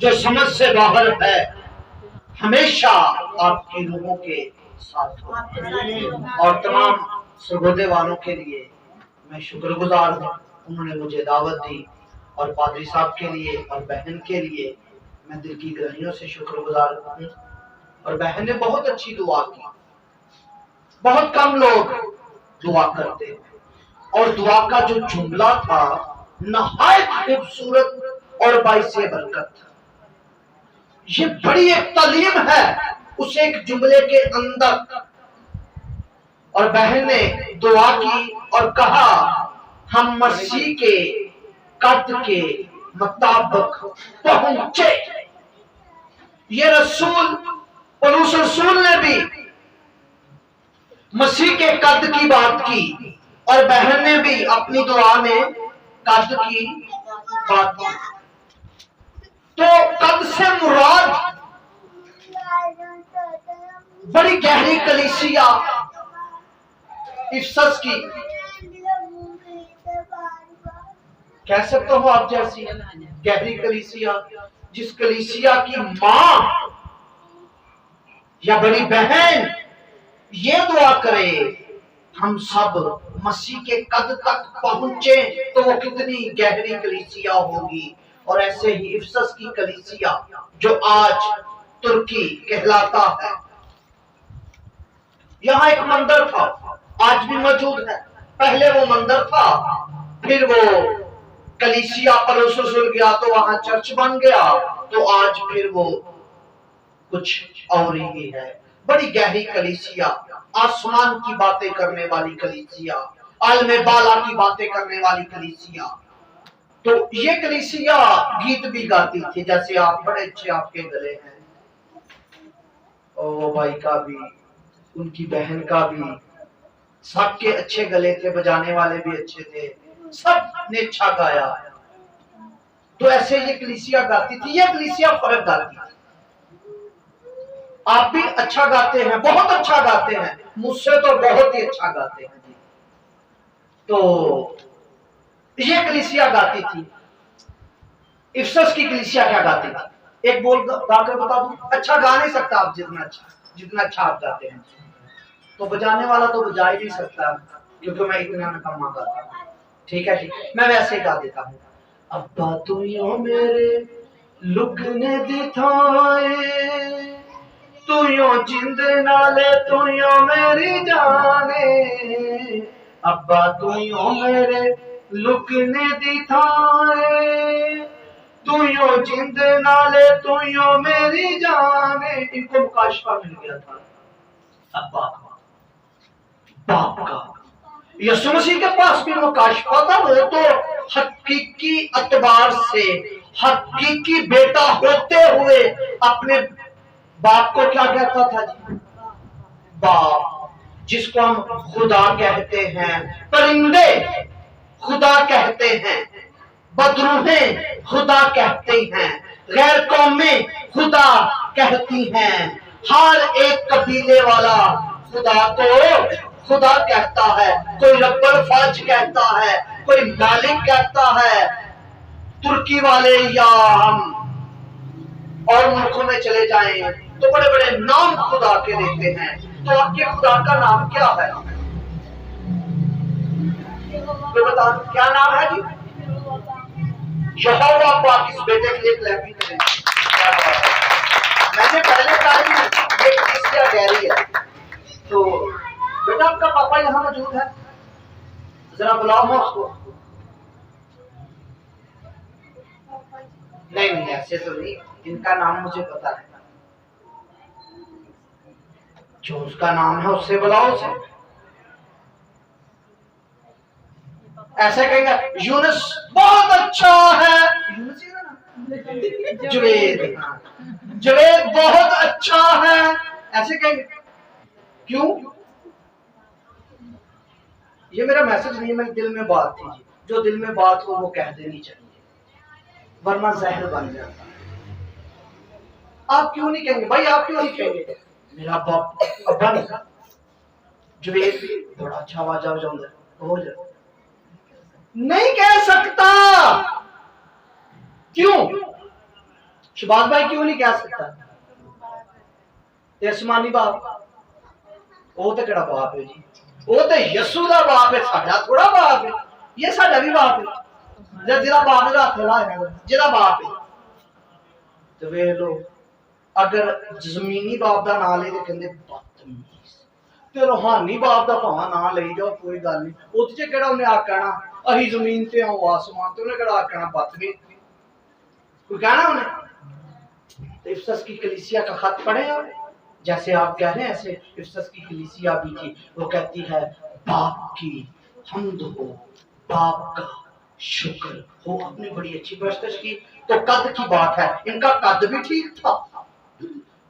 جو سمجھ سے باہر ہے ہمیشہ آپ کی روحوں کے ساتھ ہو۔ اور تمام سرگودے والوں کے لیے میں شکر گزار ہوں، انہوں نے مجھے دعوت دی، اور پادری صاحب کے لیے اور بہن کے لیے میں دل کی گہرائیوں سے شکر گزار ہوں۔ اور بہن نے بہت اچھی دعا کی، بہت کم لوگ دعا کرتے ہیں، اور دعا کا جو جملہ تھا نہایت خوبصورت اور باعث برکت تھا۔ یہ بڑی ایک تعلیم ہے اس ایک جملے کے اندر۔ اور بہن نے دعا کی اور کہا ہم مسیح کے قد کے مطابق پہنچے۔ یہ رسول پولس رسول نے بھی مسیح کے قد کی بات کی، اور بہن نے بھی اپنی دعا میں قد کی بات کی۔ تو قد سے مراد بڑی گہری کلیسیا افسس کی، کہہ سکتے ہو آپ جیسی گہری کلیسیا، جس کلیسیا کی ماں یا بڑی بہن یہ دعا کرے ہم سب مسیح کے قد تک پہنچے تو وہ کتنی گہری کلیسیا ہوگی۔ اور ایسے ہی افسس کی کلیسیا جو آج ترکی کہلاتا ہے، یہاں ایک مندر تھا، آج بھی موجود ہے۔ پہلے وہ مندر تھا، پھر وہ کلیسیا پولس رسول گیا تو وہاں چرچ بن گیا، تو آج پھر وہ کچھ اور ہی ہے۔ بڑی گہری کلیسیا، آسمان کی باتیں کرنے والی کلیسیا، عالم بالا کی باتیں کرنے والی کلیسیا۔ تو یہ کلیسیا گیت بھی گاتی تھی، جیسے آپ بڑے اچھے آپ کے گلے ہیں، او بھائی کا بھی، ان کی بہن کا بھی، سب کے اچھے گلے تھے، بجانے والے بھی اچھے تھے، سب نے اچھا گایا۔ تو ایسے یہ کلیسیا گاتی تھی، یہ کلیسیا فرق گاتی تھی۔ آپ بھی اچھا گاتے ہیں، بہت اچھا گاتے ہیں، مجھ سے تو بہت ہی اچھا گاتے ہیں جی۔ تو یہ کلیسیا گاتی تھی۔ افسس کی کلیسیا کیا گاتی تھی؟ ایک بول گا کر بتا دوں، اچھا گا نہیں سکتا آپ جتنا اچھا آپ گاتے ہیں، تو بجانے والا تو بجا ہی نہیں سکتا، کیونکہ میں اتنا نکما گاتا ہوں۔ ٹھیک ہے جی، میں ویسے ہی گا دیتا ہوں۔ ابا تو یوں میرے لکنے دکھائے، تو یوں جند نالے، تو یوں میری جانے، ابا تو یوں میرے لکنے دکھائے، تو یوں جند نالے، تو یوں میری جانے۔ ان کو مکاشفہ مل گیا تھا ابا کا، باپ کا۔ یسوع مسیح کے پاس بھی مکاشفہ تھا، وہ تو حقیقی اعتبار سے حقیقی بیٹا ہوتے ہوئے اپنے باپ کو کیا کہتا تھا جی؟ باپ، جس کو ہم خدا کہتے ہیں، پرندے خدا کہتے ہیں، بدروہیں خدا کہتے ہیں، غیر قومیں خدا کہتی ہیں، ہر ایک قبیلے والا خدا کو خدا کہتا ہے۔ کوئی رب الفاج کہتا ہے، کوئی مالک کہتا ہے۔ ترکی والے یا ہم اور ملکوں میں چلے جائیں تو بڑے بڑے نام خدا کے دیتے ہیں۔ تو آپ کے خدا کا نام کیا ہے؟ تو بتا کیا نام ہے جی؟ یہوہ پاک۔ اس بیٹے کے لیے کلیپنگ کریں۔ میں نے پہلے کہا کہ یہ کلیسیا گہری ہے، تو بیٹا آپ کا پاپا یہاں موجود ہے، ذرا بلاؤ اس کو۔ نہیں ایسے تو نہیں، ان کا نام مجھے پتا ہے، جو اس کا نام ہے اس سے بلاؤ اسے۔ ایسے کہیں گے یونس بہت اچھا ہے، جوید بہت اچھا ہے، ایسے کہیں گے کیوں؟ یہ میرا میسج نہیں، میرے دل میں بات تھی، جو دل میں بات ہو وہ کہہ دینی چاہیے، ورنہ زہر بن جاتا ہے۔ آپ کیوں نہیں کہیں گے بھائی؟ آپ کیوں نہیں کہیں گے میرا باپ ابا نہیں جوید بڑا اچھا آواز آ جاؤں ہو جائے؟ نہیں کہہ سکتا، کیوں؟ शहबाज भाई क्यों नहीं कह सकता? आसमानी बाप वो तो केड़ा बाप है जी, वो तो यसू का बाप है, साडा थोड़ा बाप है, ये साडा भी बाप है। जिहदा बाप दा हत्थ लाया जिहदा बाप है, तो वे लो अगर जमीनी बाप का नाम ले तो कहते बदतमीज, ते रूहानी बाप का भावें नाम ले जाओ कोई गल नहीं, उस च केड़ा उन्हें आखना अही जमीन ते आओ आसमान ते, उन्हें केड़ा आखना बदतमीज, कोई कहना उन्हें? तो इफसस की कलीसिया का खत पढ़े आप, जैसे आप कह रहे हैं ऐसे इफसस की कलीसिया भी थी। वो कहती है बाप की हम्द हो, बाप का शुक्र हो। आपने बड़ी अच्छी प्रश्न की। तो कद की बात है, इनका कद भी ठीक था।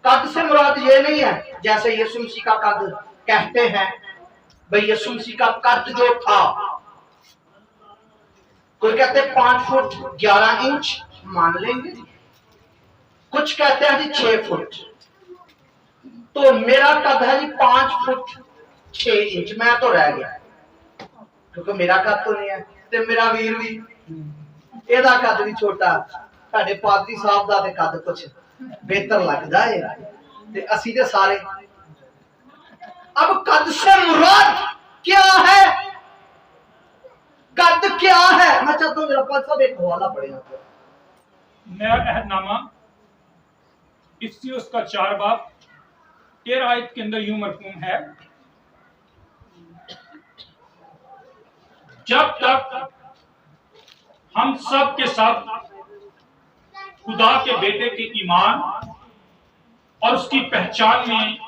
कद से मुराद ये नहीं है जैसे यीशु मसीह का कद कहते हैं, भाई यीशु मसीह का कद जो था, कोई कहते 5 फुट 11 इंच मान लेंगे, कुछ कहते हैं जी 6 फुट। तो मेरा कद है जी 5 फुट 6 इंच, मैं तो रह गया क्योंकि मेरा कद तो नहीं है, ते मेरा वीर भी एदा कद भी छोटा, साडे पादरी साहब दा ते कद कुछ बेहतर लगदा है, ते असी ते सारे। अब कद से मुराद क्या है? कद क्या है? मैं चाहता हूं मेरा पास सब एक हवाला पढ़े आपको। नया अहदनामा इससे उसका 4 बाब 13 आयत के अंदर यूं मरकूम है, जब तक हम सब के सब खुदा के बेटे के ईमान और उसकी पहचान में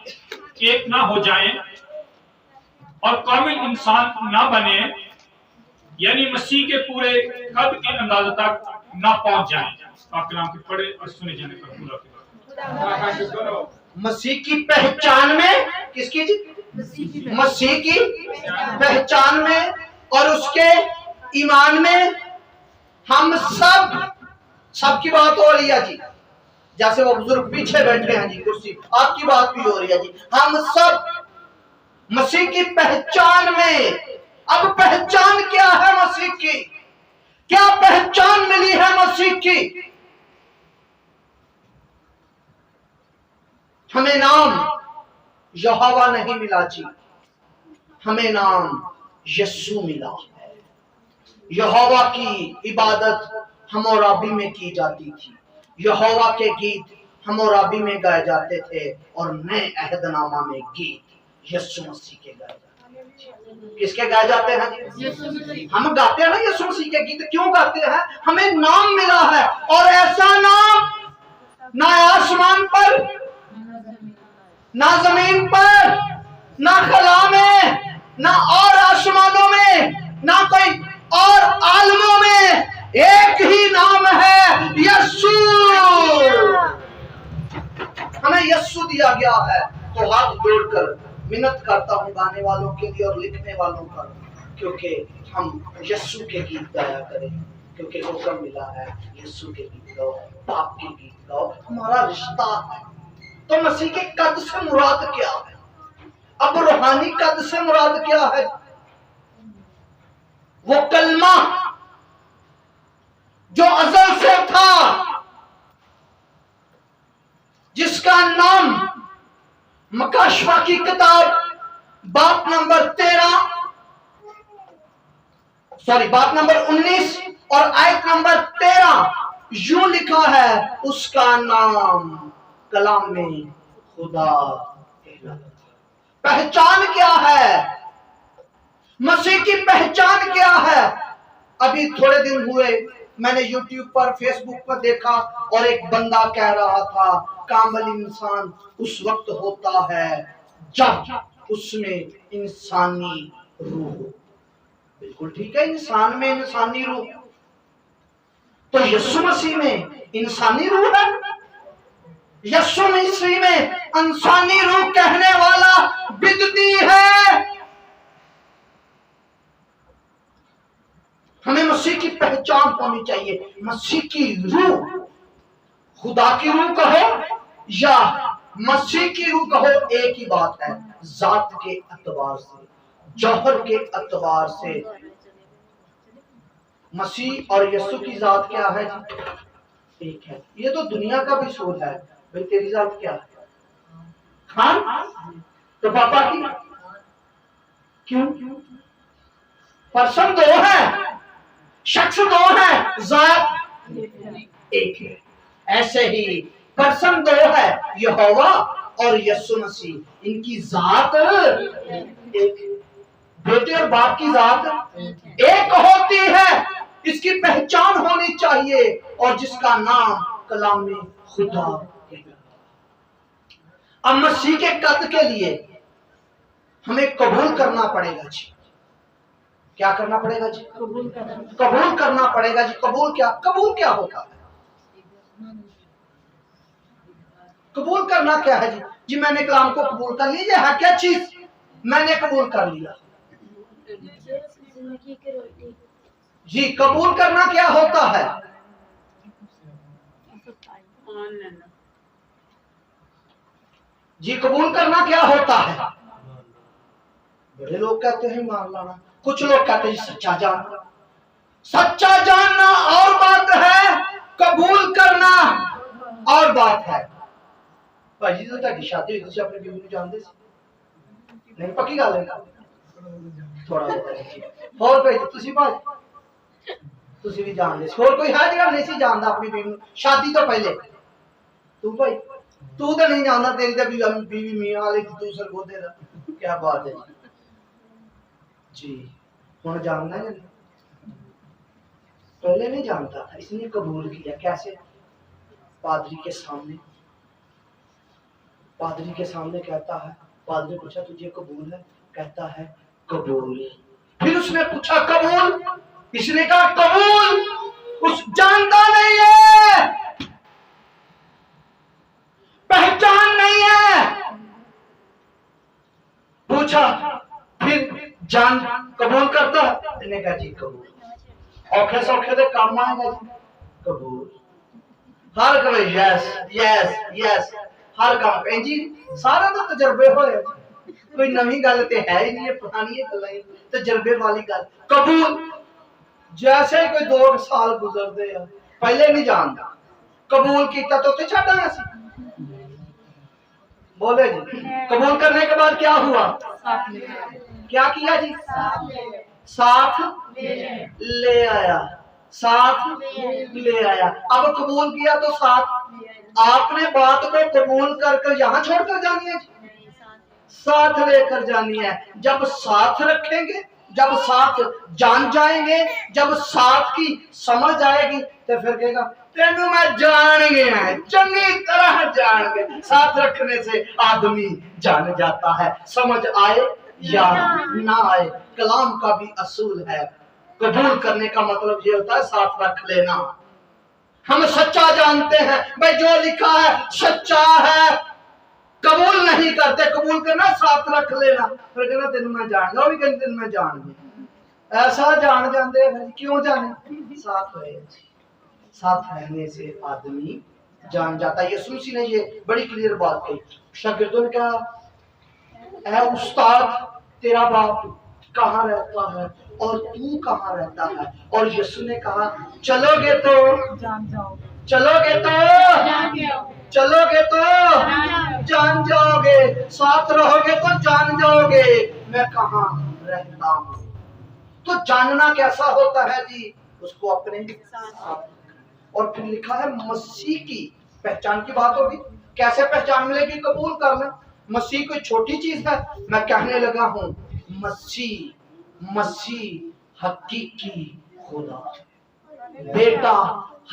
एक ना हो जाएं और कामिल इंसान ना बने, यानी मसीह के पूरे कद के अंदाजे तक ना पहुंच जाएं। आप कलाम के पढ़े और सुने जाने पर पूरा मसीह की पहचान में, किसकी जी? मसीह की पहचान में और उसके ईमान में हम सब की बात हो रही है जी, जैसे वो बुजुर्ग पीछे बैठे हैं जी कुर्सी, आपकी बात भी हो रही है जी। हम सब मसीह की पहचान में। अब पहचान क्या है मसीह की? क्या पहचान मिली है मसीह की? हमें नाम यहोवा नहीं मिला जी, हमें नाम यस्सु मिला है। यहोवा की इबादत हमोराबी में की जाती थी, यहोवा के गीत हमोराबी में गाए जाते थे, और नए अहदनामा में गीत यस्सु मसीह के गाए जाते हैं। किसके गाए जाते हैं? हम गाते हैं ना यस्सु मसीह के गीत। क्यों गाते हैं? हमें नाम मिला है, और ऐसा नाम ना आसमान पर, ना जमीन पर, ना खला में, ना और आसमानों में, ना कोई और आलमों में, एक ही नाम है यस्सु। हमें यस्सु दिया गया है। तो हाथ जोड़कर मिन्नत करता हूं गाने वालों के लिए और लिखने वालों पर, क्योंकि हम यस्सु के गीत गाया करें, क्योंकि हुक्म मिला है यस्सु के गीत गाओ, पाप के गीत गाओ, हमारा रिश्ता है। तो मसीह के कद से मुराद क्या है? अब रूहानी कद से मुराद क्या है? वो कलमा जो अज़ल से था, जिसका नाम मकाशवा की किताब बाब नंबर 19 और आयत नंबर 13 यूं लिखा है, उसका नाम कलाम में खुदा। पहचान क्या है? मसीह की पहचान क्या है? अभी थोड़े दिन हुए मैंने YouTube पर, फेसबुक पर देखा, और एक बंदा कह रहा था कामिल इंसान उस वक्त होता है जब उसमें इंसानी रूह। बिल्कुल ठीक है, इंसान में इंसानी रूह। तो यीशु मसीह में इंसानी रूह है। यीशु मसीह में इंसानी रूह कहने वाला बिदती है। हमें मसीह की पहचान होनी चाहिए। मसीह की रूह, खुदा की रूह कहो या मसीह की रूह कहो, एक ही बात है। जात के अतबार से, जौहर के अतबार से मसीह और यीशु की जात क्या है? ایک ہے. یہ تو دنیا کا بھی سور ہے. بھائی تیری ذات کیا ہے؟ خان. تو پاپا کی کیوں؟ پرسن دو ہے، شخص دو ہے، ذات ایک ہے. ایسے ہی پرسن دو ہے، یہوہ اور یسوع مسیح، ان کی ذات ایک. بیٹے اور باپ کی ذات ایک ہوتی ہے. اس کی پہچان ہونی چاہیے، اور جس کا نام کلام میں خدا. اب مسیح کے قد کے لیے ہمیں قبول کرنا پڑے گا جی. کیا کرنا پڑے گا جی؟ قبول کرنا پڑے گا جی. قبول کیا ہوتا ہے؟ قبول کرنا کیا ہے جی؟ جی میں نے کلام کو قبول کر لیا. یہ ہے کیا چیز؟ میں نے قبول کر لیا. جی قبول کرنا کیا ہوتا ہے؟ جی قبول کرنا کیا ہوتا ہے؟ بڑے لوگ کہتے ہیں مان لانا، کچھ لوگ کہتے ہیں سچا جاننا. سچا جاننا اور بات ہے، قبول کرنا اور بات ہے. بھائی جی تو تاری شادی ہوئی تھی اپنی بیوی کو جانتے سی نہیں؟ پکی گل ہے تھوڑا بہت. اور کوئی تسی بھائی تسی بھی جان دے سی؟ اور کوئی ہے جڑا نہیں سی جاندا اپنی بیوی شادی تو پہلے؟ تو بھائی تو نہیں جاندا، تیری تے بیوی میاں والی دوسرے گودے دا. کیا بات ہے جی. ہن جاننا ہے پہلے نہیں جانتا تھا، اس نے قبول کیا. کیسے؟ پادری کے سامنے. پادری کے سامنے کہتا ہے. پادری پوچھا تجھے قبول ہے؟ کہتا ہے قبول. پھر اس نے پوچھا قبول؟ اس نے کہا قبول. اس جانتا نہیں ہے، پہچان نہیں ہے. پوچھا پھر جان قبول کرتا ہے؟ اس نے کہا جی قبول. اوکھے سوکھے دے کام آئے گا جی قبول. ہر کوئی یس یس یس ہر کام کہیں جی. سارا تو تجربے ہوئے، کوئی نئی گل تے ہے ہی نہیں. یہ پرانی گلاں تجربے والی گل. قبول جیسے کوئی 2 سال گزرتے ہیں پہلے نہیں جانتا، قبول کیتا تو تے چھڈ آیا سی. بولے جی قبول کرنے کے بعد کیا ہوا؟ کیا کیا جی؟ ساتھ لے آیا. ساتھ لے آیا. اب قبول کیا تو ساتھ. آپ نے بات کو قبول کر یہاں چھوڑ کر جانی ہے جی؟ ساتھ لے کر جانی ہے. جب ساتھ رکھیں گے، جب ساتھ جان جائیں گے، جب ساتھ کی سمجھ آئے گی تو پھر کہے گا تینوں میں جان گیا ہے، چنگی طرح جان گیا. ساتھ رکھنے سے آدمی جان جاتا ہے، سمجھ آئے یا نہ آئے. کلام کا بھی اصول ہے. قبول کرنے کا مطلب یہ ہوتا ہے ساتھ رکھ لینا. ہم سچا جانتے ہیں بھائی جو لکھا ہے سچا ہے، قبول نہیں کرتے. قبول کرنا ساتھ رکھ لینا. پھر کہنا تینوں میں جان گا، وہ بھی کہنا تینوں میں جان گیا. ایسا جان جاندے ہیں. کیوں جانے؟ ساتھ رہے. ساتھ رہنے سے آدمی جان جاتا ہے. یسوع مسیح نے یہ بڑی کلیئر بات کہی. شاگردوں نے کہا اے استاد تیرا باپ کہاں رہتا ہے اور تو کہاں رہتا ہے؟ اور یسوع نے کہا چلو گے تو چلو گے تو چلو گے تو جان جاؤ گے. ساتھ رہو گے تو جان جاؤ گے میں کہاں رہتا ہوں. تو جاننا کیسا ہوتا ہے جی؟ اس کو اپنے ساتھ. اور پھر لکھا ہے مسیح کی پہچان کی بات ہوگی. کیسے پہچان ملے گی؟ قبول کرنا. مسیح کوئی چھوٹی چیز ہے؟ میں کہنے لگا ہوں مسیح حقیقی خدا، بیٹا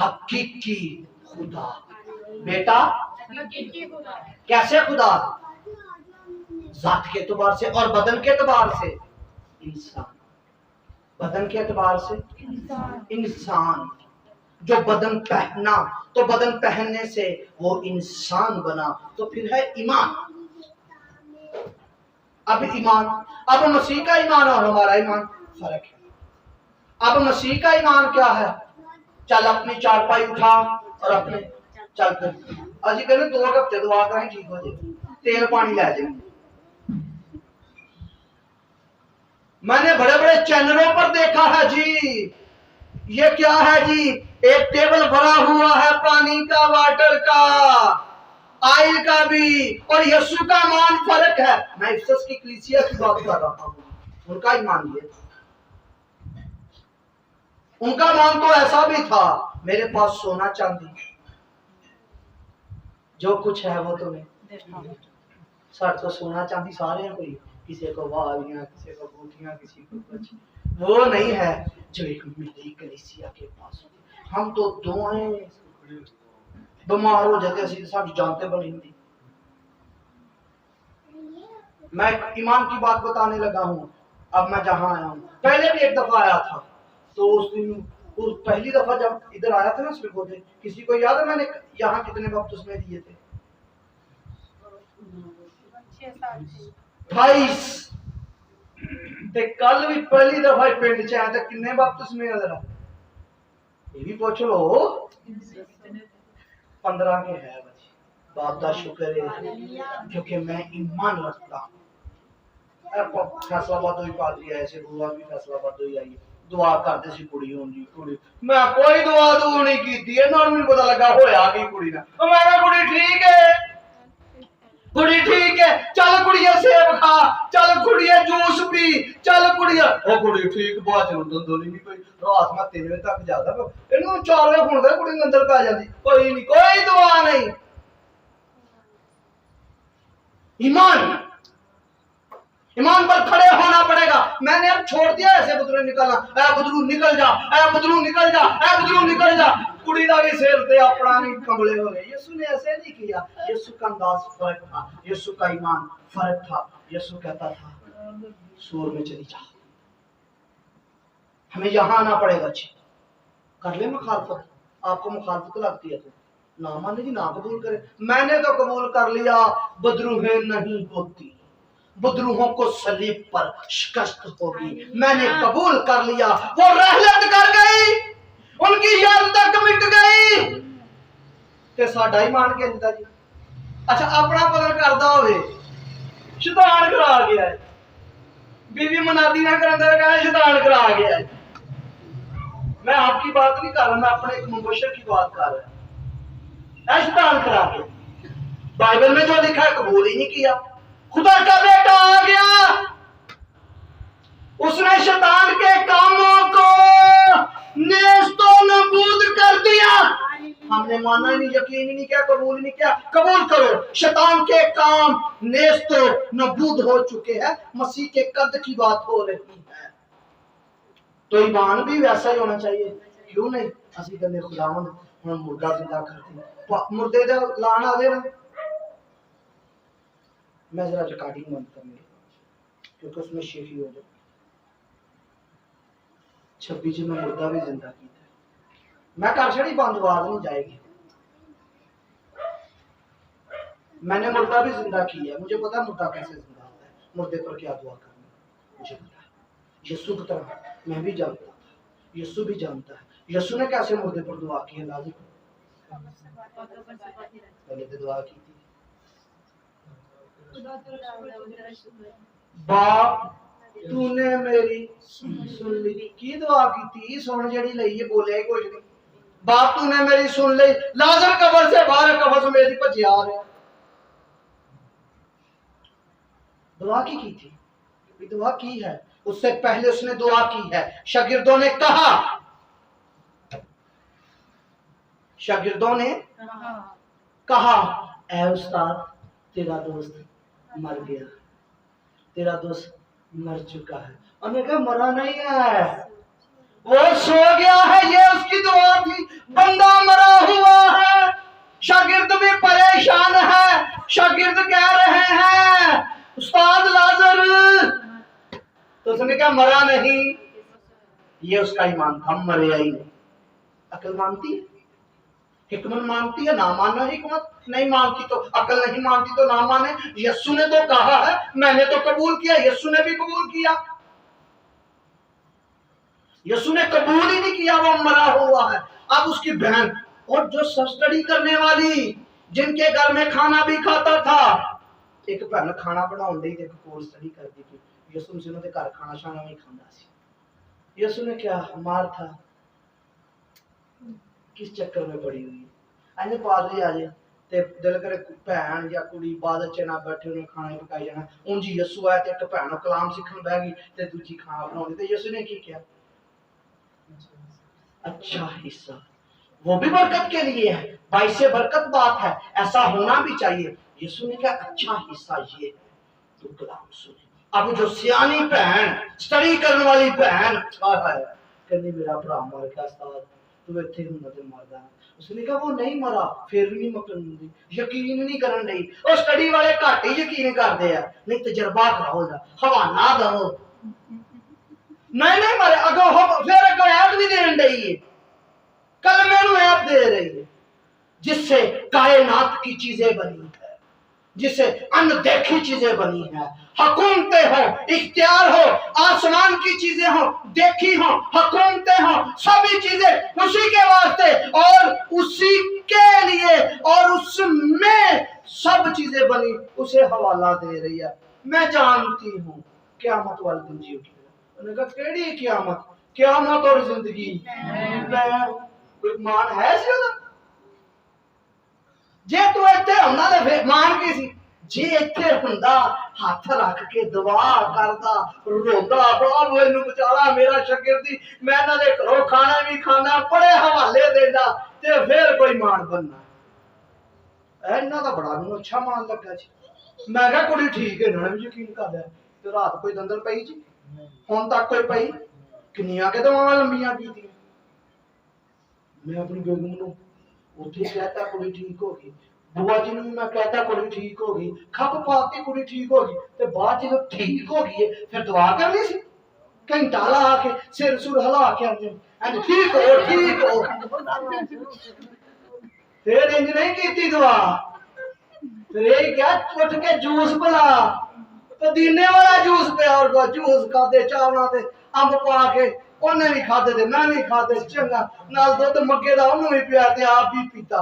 حقیقی خدا. بیٹا کیسے خدا؟ ذات کے اعتبار سے اور بدن کے اعتبار سے انسان. بدن کے اعتبار سے انسان. جو بدن پہنا تو بدن پہننے سے وہ انسان بنا. تو پھر ہے ایمان. اب ایمان، اب مسیح کا ایمان اور ہمارا ایمان فرق ہے. اب مسیح کا ایمان کیا ہے؟ چل اپنی چارپائی اٹھا اور اپنے چل پھر اجی کہنے 2 ہفتے دعا کریں ٹھیک ہو جائے، تیل پانی لے جائیں. میں نے بڑے بڑے چینلوں پر دیکھا ہے جی، یہ کیا ہے جی؟ एक टेबल भरा हुआ है पानी का, वाटर का, आयल का भी, और यीशु का मान फर्क है। मैं इफिसस की कलीसिया की बात कर रहा हूँ, उनका ईमान ये था। उनका मान तो ऐसा भी था, मेरे पास सोना चांदी जो कुछ है वो तुम्हें, सर तो सोना चांदी सारे हैं, कोई किसी को वालियां, किसी को बूटियां, किसी को कुछ, वो नहीं है जो एक मेरी कलीसिया के पास। हम तो दो हैं, बीमार हो जाते असि सब जानते बनी थी। मैं ईमान की बात बताने लगा हूँ। अब मैं जहां आया हूँ, पहले भी एक दफा आया था, तो उस दिन उस पहली दफा जब इधर आया था ना श्रीकोटे, किसी को याद है मैंने यहाँ कितने बपतिस्मे दिए थे? 28। ते कल भी पहली दफा पिंड च आया था, किन्ने बपतिस्मे जरा ये भी पूछ लो। 15 के है बच्चे। बाप का शुक्र है क्योंकि मैं ईमान रखता हूँ। फैसलाबाद ही पादरी आए से, बुआ भी फैसलाबाद ही आई, दुआ करते सी कुड़ी होंदी, कुड़ी मैं कोई दुआ दू नहीं कीती, इन्हां नूं पता लगा होया की कुड़ी ना, मैं कहा कुड़ी ठीक है, कुड़ी ठीक है, चल कुड़िया सेब खा, चल कुड़िया जूस पी, चल कुड़िया ओ कुड़ी ठीक, बात चलो दोली नहीं कोई, रात में 3 बजे तक जाता, इन्हों 4 बजे फोन कर कुड़ी अंदर पै जाती, कोई नहीं, कोई दुआ नहीं। ईमान पर खड़े होना पड़ेगा। मैंने अब छोड़ दिया ऐसे बदरू निकलना, ऐ बदरू निकल जा, ऐ बदरू निकल जा, ऐ बदरू निकल जा, कुड़ी दा भी सिर ते अपना नहीं कमले हो गए। यीशु ने ऐसे नहीं किया, यीशु का अंदाज फर्क था, यीशु का ईमान फर्क था। यीशु कहता था सूर में चली जा, हमें यहाँ आना पड़ेगा। जी कर ले मुखालफत, आपको मुखालफत लगती है तो ना माने जी, ना कबूल करे। मैंने तो कबूल कर लिया, बदरूहें नहीं होती, बदरूहों को सलीब पर शिकस्त होगी। मैंने कबूल कर लिया, वो रहलत कर गई, उनकी याद तक मिट गई ते साडा ही मान के दिता जी। अच्छा अपना पता करदा होवे, शैतान करा गया है, बीवी मनादी ना करांदा कहना शैतान करा गया है। मैं आपकी बात नहीं कर रहा, मैं अपने एक मुबशर की बात कर रहा है। शैतान करा गया, बाइबल में जो लिखा है कबूल ही नहीं किया। खुदा का बेटा आ गया, उसने शैतान के कामों को नेस्तो नबूद कर दिया। हमने माना नहीं, यकीन ही नहीं किया, कबूल ही नहीं किया। कबूल करो, शैतान के काम नेस्तो नबूद हो चुके हैं, मसीह के कद की बात हो रही है। तो ईमान भी वैसा ही होना चाहिए। क्यों नहीं? असली कहते खुदावंद हम मुर्दा जिंदा करते, मुर्दे दा लान आ दे ना। मैं जरा रिकॉर्डिंग बंद करने क्योंकि उसमें शेखी हो जाए। 26 में मुर्दा भी जिंदा की था, मैं कर छड़ी बंद, आवाज नहीं जाएगी। मैंने मुर्दा भी जिंदा की है, मुझे पता मुर्दा कैसे जिंदा होता है, मुर्दे पर क्या दुआ करनी मुझे पता है। यीशु की तरह मैं भी जानता था, यीशु भी जानता है। यीशु ने कैसे मुर्दे पर दुआ की है? लाजिम पहले तो दुआ की थी, बाप तूने मेरी सुन ली, की दुआ की थी, सुन जड़ी लई है, बोले कुछ नहीं। बाप तूने मेरी सुन ली, लाजर कब्र से बाहर, कब्र से मेरी भजी आ रहा है। दुआ की थी, दुआ की है। उससे पहले उसने दुआ की है। शागिर्दों ने कहा, शागिर्दों ने कहा ऐ उस्ताद तेरा दोस्त मर गया, तेरा दोस्त मर चुका है। उन्होंने कहा मरा नहीं है, वो सो गया है। ये उसकी दुआ थी, बंदा मरा हुआ है। शागिर्द भी परेशान है, शागिर्द कह रहे हैं उस्ताद लाजर, तो उसने कहा मरा नहीं। ये उसका ईमान था, मरे ही नहीं। अकल मानती है, हिकमत मानती है, ना मानना हिकमत नहीं मानती तो अकल, नहीं मानती तो ना माने। यीशु ने तो कहा है, मैंने तो कबूल किया, यीशु ने भी कबूल किया। यीशु ने कबूल ही नहीं किया, वो मरा हुआ है। अब उसकी बहन और जो स्टडी करने वाली, जिनके घर में खाना भी खाता था, एक बहन खाना बनाने दी, एक कोर्स स्टडी करती थी। यीशु मसीह ने घर खाना शाना नहीं खांदा सी। यीशु ने क्या मार था किस चक्कर में पड़ी हुई है। अने पादरी आ जाए ते दिल करे भैन या कुड़ी इबादत च ना बैठे उन्हें खाने पकाई जाना। उंज यस्सु आया ते एक भैन कलाम सीखन बह गई ते दूजी खाना बनानी, ते यस्सु ने की किया? अच्छा हिस्सा, वो भी बरकत के लिए है, भाई से बरकत बात है, ऐसा होना भी चाहिए। यीशु ने कहा अच्छा हिस्सा ये तो कलाम सुने। अब जो सियानी बहन स्टडी करने वाली बहन कहनी मेरा भरा मर गया उस्ताद, तू इत्थे हुंदा ते मरदा। उसने कहा वो नहीं मरा, फिर भी नहीं मकन दी, यकीन नहीं करन दी। और स्टडी वाले घट ही यकीन करते हैं, नहीं तजर्बा कराओ दा, हवाला दो। नहीं मरे, अगो फिर अगो ऐड भी देन दई है, कल मैनू ऐड दे रही है, जिससे कायनात की चीजें बनी है, जिससे अनदेखी चीजें बनी है, हुकूमतें हो, इख्तियार हो, आसमान की चीजें हो, देखी हो, हुकूमतें हो, सभी चीजें उसी के वास्ते और उसी के लिए और उसमें सब चीजें बनी, उसे हवाला दे रही है। मैं जानती हूँ क़यामत वाले दिन जी उठेगा। उन्होंने कहा केड़ी क़यामत? क़यामत और जिंदगी कोई मान है सी ओदा? जे तू इत्थे हुंदा ते फिर मान की सी? जे इत्थे हुंदा हथ रख के दुआ करदा, रोंदा, बाप मैनू बचाला मेरा शागिर्दी, मैं इन्हां दे घरों खाना भी खाना, बड़े हवाले देंदा, ते फिर कोई मान बनना। इन्हां दा बड़ा मैनू अच्छा मान लगा जी। मैं कहा कुड़ी ठीक है, इन्होंने भी यकीन कर लिया। ते रात कोई दंदल पई जी, हुण तक कोई पई? किन्नियां के दुआवां लंबियां कीतियां। मैं अपनी बेगम नू उठे कहता कुड़ी ठीक हो गई, बुआ जी ने मैं कहता कुड़ी ठीक हो गई, खप पाती कुड़ी ठीक हो गई, ते बाद जब ठीक हो गई फिर दुआ करनी सी, घंटा ला के सिर सुर हिला के आंदे ठीक हो फिर इंज नहीं कीती दुआ, फिर यही क्या उठ के जूस पिला, पुदीने वाला जूस पिया, और जूस खाते चावल ते अंब पा के, उन्हें भी खाते थे मैं भी खाते, चंगा नाल दुध मक्के दा उन्होंने भी पिया ते आप भी पीता।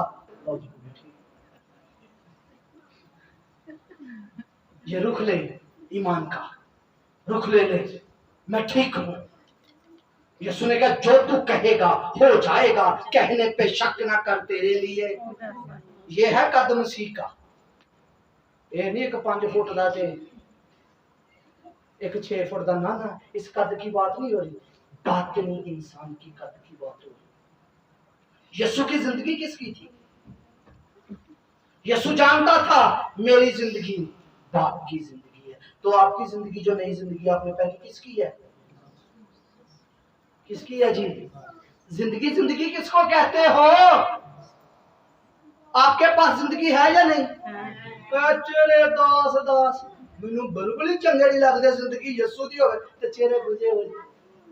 ये रुख ले ईमान का, रुख ले मैं ठीक हूं। यीशु ने कहा जो तू कहेगा हो जाएगा, कहने पे शक ना कर, तेरे लिए ये है कद मसीह का। ये नहीं एक 5 फुट का ते एक 6 फुट का, ना इस कद की बात नहीं हो रही, बातिनी इंसान की कद की बात हो रही। यीशु की जिंदगी किसकी थी? यीशु जानता था मेरी जिंदगी बाप की जिंदगी है, तो आपकी जिंदगी जो नई जिंदगी आपने पहली किसकी है? किसकी है जी? जिंदगी जिंदगी किसको कहते हो? आपके पास जिंदगी है या नहीं? चेहरे दास दास मैनू बिल्कुल ही चंगे नहीं लगते, जिंदगी यीशु दी होवे ते चेहरे बुझे हो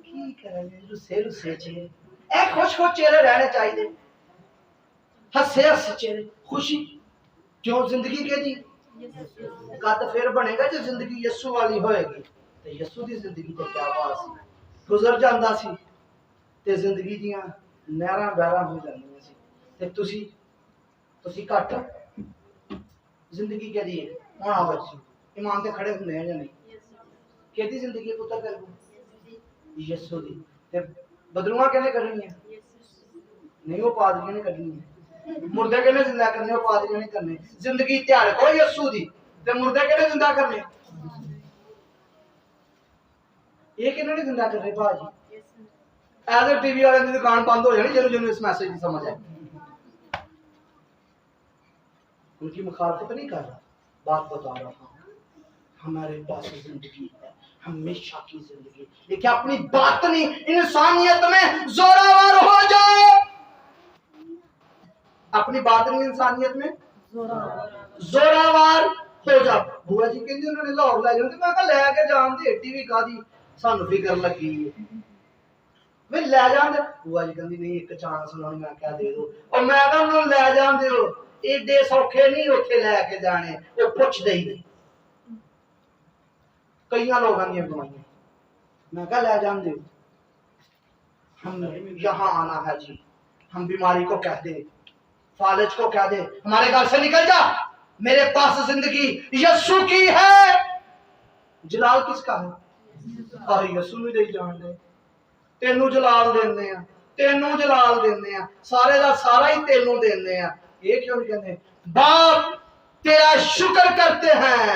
की करेंगे, रुसे रुसे चेहरे, ए खुश खुश चेहरे रहने चाहिए, हंसे हंसे चेहरे, खुशी क्यों? जिंदगी के दी कद फिर बनेगा जो जिंदगी यीशु वाली होएगी। ते यीशु दी जिंदगी ते क्या बात सी, गुजर जांदा सी ते जिंदगी दियां नहरां बहरां हो जांदियां सी, ते तुसी घट जिंदगी के दी हुण आओ ईमान ते खड़े हुंदे हैं या नहीं? केदी जिंदगी पुत्र तेरे को? यीशु दी। ते बदलूआं किहने करनी है? नहीं वो पादरियां ने करनी है। मुर्दे किहने जिंदा करने? वो पादरियां ने करने। जिंदगी त्यार को यीशु दी, ते मुर्दे किहने जिंदा करने? ये किहने नहीं जिंदा करने भाजी? ऐसे टीवी वाले की दुकान बंद हो जानी जिन्होंने इस मैसेज की समझ है। उनकी मुखालफत नहीं कर रहा, बात बता रहा हूं। हमारे पास जिंदगी है, हमेशा की जिंदगी, लेकिन अपनी बातनी इंसानियत में जोरावर हो जाओ। अपनी बातनी इंसानियत में जोरावर हो जाओ। बुआ जी कहते उन्होंने लाहौर लै जाने, मैं लैके जान दी एडी भी कादी सानू फिक्र लगी है, मैं लै जान दे। बुआ जी कहती नहीं एक चांस उन्होंने मैं क्या दे दो, और मैं कहा उन्होंने लै जान दो, एडे सौखे नहीं उत्थे लैके जाने, वो पुछदे ही नहीं। कई लोगों दी गवाइयां, मैं कहा लै जान दे, हम यहाँ आना है जी, हम बीमारी को कह दे, फालिज को कह दे हमारे घर से निकल जा, मेरे पास जिंदगी यीशु की है। जलाल किसका है? यीशु नहीं दे जान दे, तेनू जलाल देने ਤੈਨੂੰ ਜਲਾਲ ਦਿੰਦੇ ਆ, ਸਾਰੇ ਦਾ ਸਾਰਾ ਹੀ ਤੈਨੂੰ ਦਿੰਦੇ ਆ। ਇਹ क्यों नहीं कहते? बाप तेरा शुक्र करते हैं,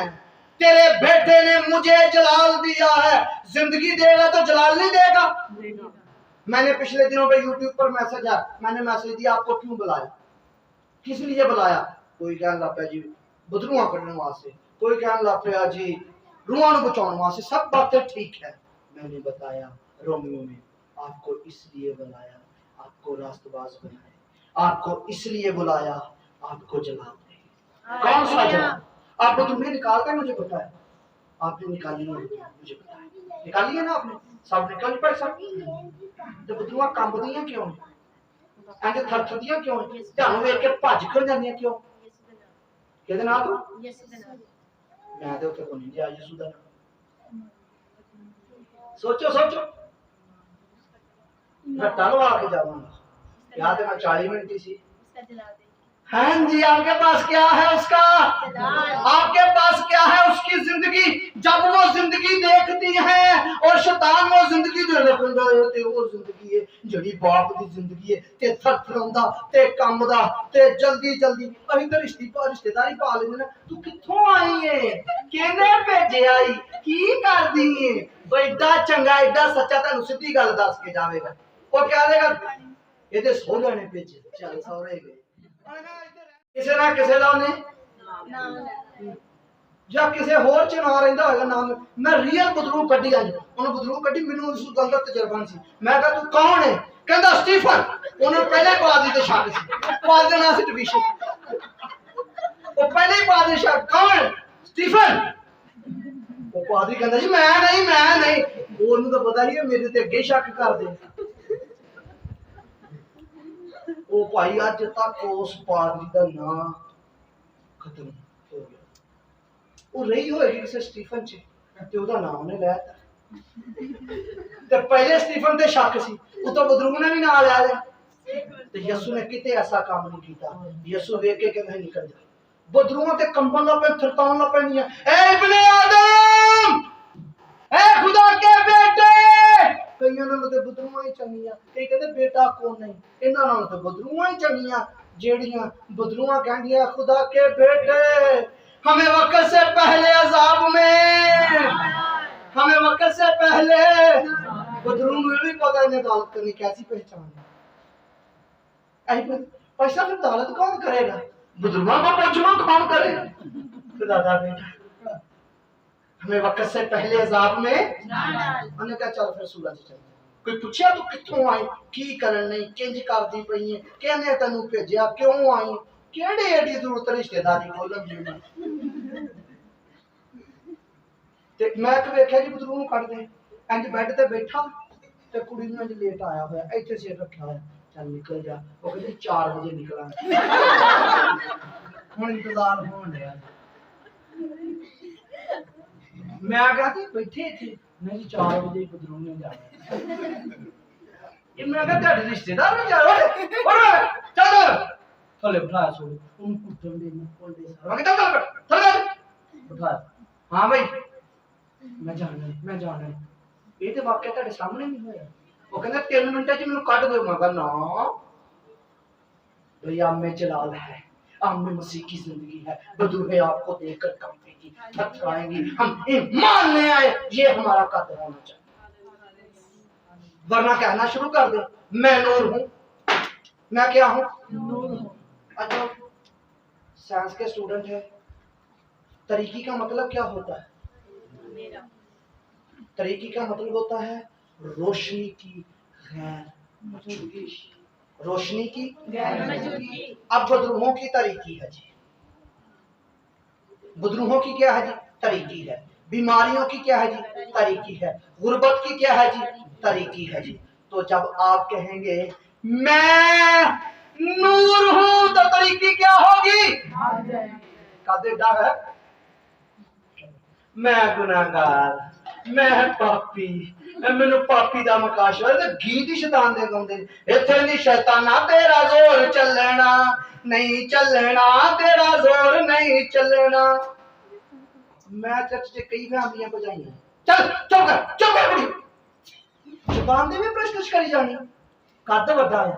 तेरे बेटे ने मुझे जलाल दिया है। जिंदगी देगा तो जलाल नहीं देगा? मैंने पिछले दिनों पे YouTube पर मैसेज आया, मैंने मैसेज दिया आपको क्यों बुलाया, किस लिए बुलाया? कोई कहने लग पिया जी बदरूआ कढ़ने वास्ते, कोई कहने लग पिया जी रूहां नूं बचाउण वास्ते। सब बातें ठीक है। मैंने बताया रोमियो ने आपको इसलिए बुलाया, आपको रास्तबाज बनाए, आपको इसलिए बुलाया, आपको जला दे। कौन सा जला? आपको तुमने निकालकर मुझे बताया, आपने निकाली नहीं, मुझे बताया निकाली है ना आपने, सब निकाल पर सब। तो बदरूआ कंबदियां क्यों ने, ऐसे थरथरदियां क्यों ने, ਤੁਹਾਨੂੰ ਵੇਖ ਕੇ ਭੱਜ ਕਰ ਜਾਂਦੀਆਂ ਕਿਉਂ? ਕਿਹਦੇ ਨਾਲ? ਮੈਂ ਤੇ ਉੱਥੇ ਕੋਈ ਨਹੀਂ ਗਿਆ ਯਿਸੂ ਦਾ। सोचो सोचो घट्टा लगा के जाऊंगा। याद है मैं 40 मिनट ही सी। हाँ जी, आपके पास क्या है उसका? आपके पास क्या है उसकी जिंदगी? जब वो जिंदगी देखती है और शैतान वो जिंदगी दे रखता है, ते वो जिंदगी है जड़ी बाप दी जिंदगी है, ते थरथरांदा ते कंबदा ते जल्दी जल्दी अभी तो रिश्तेदारी पा लेंदे ना। तू कित्थों आई है, किने भेजिया आई, की कर दी है? एडा चंगा एडा सच्चा तेन सीधी गल दस के जाएगा। वो कह देगा ये सोहरे ने भेजे, चल सोहरे गए किसी ना किसी का उन्हें ਜਾਂ ਕਿਸੇ ਹੋਰ ਚ ਨਾ ਰਹਿੰਦਾ ਹੋਏਗਾ ਨਾਮ। ਮੈਂ ਰੀਅਲ ਬਦਰੂ ਕੱਢੀ ਅੱਜ, ਉਹਨੂੰ ਬਦਰੂ ਕੱਢੀ, ਮੈਨੂੰ ਉਸ ਗੱਲ ਦਾ ਤਜਰਬਾ ਨਹੀਂ ਸੀ। ਮੈਂ ਕਿਹਾ ਤੂੰ ਕੌਣ ਹੈ? ਕਹਿੰਦਾ ਸਟੀਫਨ। ਉਹਨੇ ਪਹਿਲੇ ਪਾਦਰੀ ਤੇ ਸ਼ੱਕ ਸੀ, ਪਾਦਰੀ ਦਾ ਨਾਮ ਸੀ ਡਿਵੀਸ਼ਨ। ਉਹ ਪਹਿਲੇ ਹੀ ਪਾਦਰੀ ਸ਼ੱਕ, ਕੌਣ? ਸਟੀਫਨ। ਉਹ ਪਾਦਰੀ ਕਹਿੰਦਾ ਜੀ ਮੈਂ ਨਹੀਂ। ਉਹਨੂੰ ਤਾਂ ਪਤਾ ਹੀ ਮੇਰੇ ਤੇ ਅੱਗੇ ਸ਼ੱਕ ਕਰਦੇ। ਉਹ ਭਾਈ ਅੱਜ ਤੱਕ ਉਸ ਪਾਦਰੀ ਦਾ ਨਾਮ ਖਤਮ ਹੋ ਗਿਆ। ਉਹ ਰਹੀ ਹੋਏਗੀ ਕਿਸੇ ਸਟੀਫਨ ਚ ਤੇ ਉਹਦਾ ਨਾਮ ਉਹਨੇ ਲੈ ਦਿੱਤਾ। ਤੇ ਪਹਿਲੇ ਸਟੀਫਨ ਤੇ ਸ਼ੱਕ ਸੀ, ਉਤੋਂ ਬਦਰੂ ਨੇ ਵੀ ਨਾਲ ਲੈ ਲਿਆ। ਤੇ ਯਿਸੂ ਨੇ ਕਿਤੇ ਐਸਾ ਕੰਮ ਨਹੀਂ ਕੀਤਾ। ਯਿਸੂ ਵੇਖ ਕੇ ਕਹਿੰਦਾ ਨਿਕਲ ਜਾ। ਬਦਰੂਆਂ ਤੇ ਕੰਬਣ ਲੱਗ ਪਏ, ਥਰਤਾਉਣ ਲੱਗ ਪੈਂਦੀਆਂ। ਏ ਇਬਨੇ ਆਦਮ, ਏ ਖੁਦਾ ਕੇ ਬੇਟੇ। ਕਈਆਂ ਨਾਲ ਤੇ ਬਦਰੂਆਂ ਹੀ ਚੰਗੀਆਂ, ਕਈ ਕਹਿੰਦੇ ਬੇਟਾ ਕੌਣ ਨਹੀਂ। ਇਹਨਾਂ ਨਾਲ ਤੇ ਬਦਰੂਆਂ ਹੀ ਚੰਗੀਆਂ, ਜਿਹੜੀਆਂ ਬਦਰੂਆਂ ਕਹਿੰਦੀਆਂ ਖੁਦਾ ਕੇ बेटे हमें वक्त से पहले अजाब में, हमें वक्त से पहले। बदरू में भी पता है अदालत करनी कैसी पहचान है। पैसा फिर अदालत कौन करेगा? बदरुआ को पहुंचना कौन करेगा? खुदा का बेटा हमें वक्त से पहले अजाब में हमने कहा चल फिर सूरज चल। कोई पूछा तू कित्थों आई, की करन नहीं, किंज करदी पई है, कहने तैनू भेजिया, क्यों आई, केड़े एडी जरूरत रिश्तेदारी खोलन दी। ते मैं कि वेख्या जी बदरू नूं कढ दे, इंज बैड ते बैठा ते कुड़ी नूं इंज लेट आया होया, इत्थे सिर रखिया होया। चल निकल जा। वो कहंदी 4 बजे निकलांगे। हुण इंतजार होण डया। मैं कहा कि बैठे थे नहीं 4 बजे बदरू ने जाना। ये मैं कहा तेरे रिश्तेदार ने जाना और चल थले बिठाया सोले उनको डंडे में कोल्डे सारा मैं चल बिठाया। हां भाई मैं जाना है ये तो वाकया तेरे सामने नहीं होया। वो कहंदा 3 मिनट च मेनू काट दो। मैं कहा ना भई आप में जलाल है, आप में मसीह की जिंदगी है। बदरूहें आपको देखकर कंपेगी, थथराएंगी। हम ईमान ले आए, ये हमारा कदर होना चाहिए। वरना कहना शुरू कर दे मैं नूर हूं। मैं क्या हूं? नूर हूं। अच्छा साइंस के स्टूडेंट है, तरीकी का मतलब क्या होता है? तरीकी का मतलब होता है रोशनी की गैर मौजूदगी। रोशनी की गैर मौजूदगी। अब बदरूहों की तरीकी है जी, बदरूहों की क्या है जी? तरीकी है। बीमारियों की क्या है जी? तरीकी है। गुर्बत की क्या है जी? तरीकी है जी। तो जब आप कहेंगे मैं नूर हूं तो तरीकी क्या होगी? का है मैं गुनाहगार, मैं पापी, मैनू पापी दा मकाश है। ते गीत ही शैतान दे गाउंदे इत्थे नी शैताना तेरा जोर चलना नहीं चलना, तेरा जोर नहीं चलना। मैं चर्च च कई फैमिलियां बजाइयां। चल चुप कर कुड़ी, जुबान दे भी प्रश्न करी जानी। कद वड्डा है,